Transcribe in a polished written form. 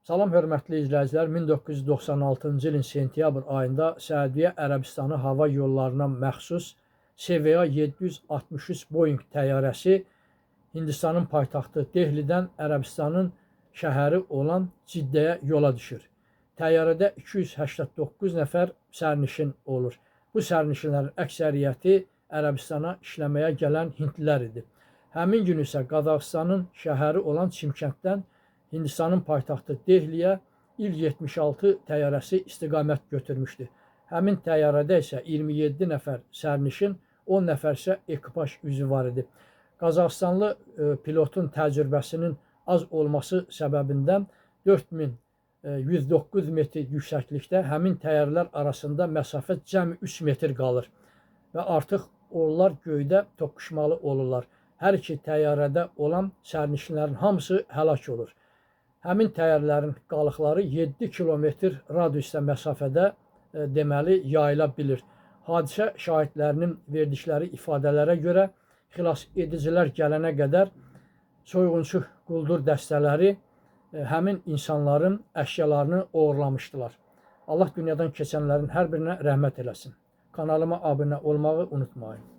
Salam hörmətli izləyicilər, 1996-cı ilin sentyabr ayında Səudiyyə Ərəbistanı hava yollarına məxsus CVA 763 Boeing təyyarəsi Hindistanın paytaxtı Dehlidən Ərəbistanın şəhəri olan Ciddəyə yola düşür. Təyyarədə 289 nəfər sərnişin olur. Bu sərnişinlərin əksəriyyəti Ərəbistana işləməyə gələn hindlilər idi. Həmin gün isə Qazaxıstanın şəhəri olan Çimkənddən Hindistanın paytaxtı Dehliyə İl-76 təyyarəsi istiqamət götürmüşdü. Həmin təyyarədə isə 27 nəfər sərnişin, 10 nəfər isə ekipaj üzvü var idi. Qazaxıstanlı pilotun təcrübəsinin az olması səbəbindən 4109 metr yüksəklikdə həmin təyyarələr arasında məsafə cəmi 3 metr qalır və artıq onlar göydə toqquşmalı olurlar. Hər iki təyyarədə olan sərnişinlərin hamısı həlak olur. Həmin təyyarələrin qalıqları 7 kilometr radiusda məsafədə deməli yayıla bilir. Hadisə şahidlərinin verdikləri ifadələrə görə xilas edicilər gələnə qədər soyğunçu quldur dəstələri həmin insanların əşyalarını oğurlamışdılar. Allah dünyadan keçənlərin hər birinə rəhmət eləsin. Kanalıma abunə olmağı unutmayın.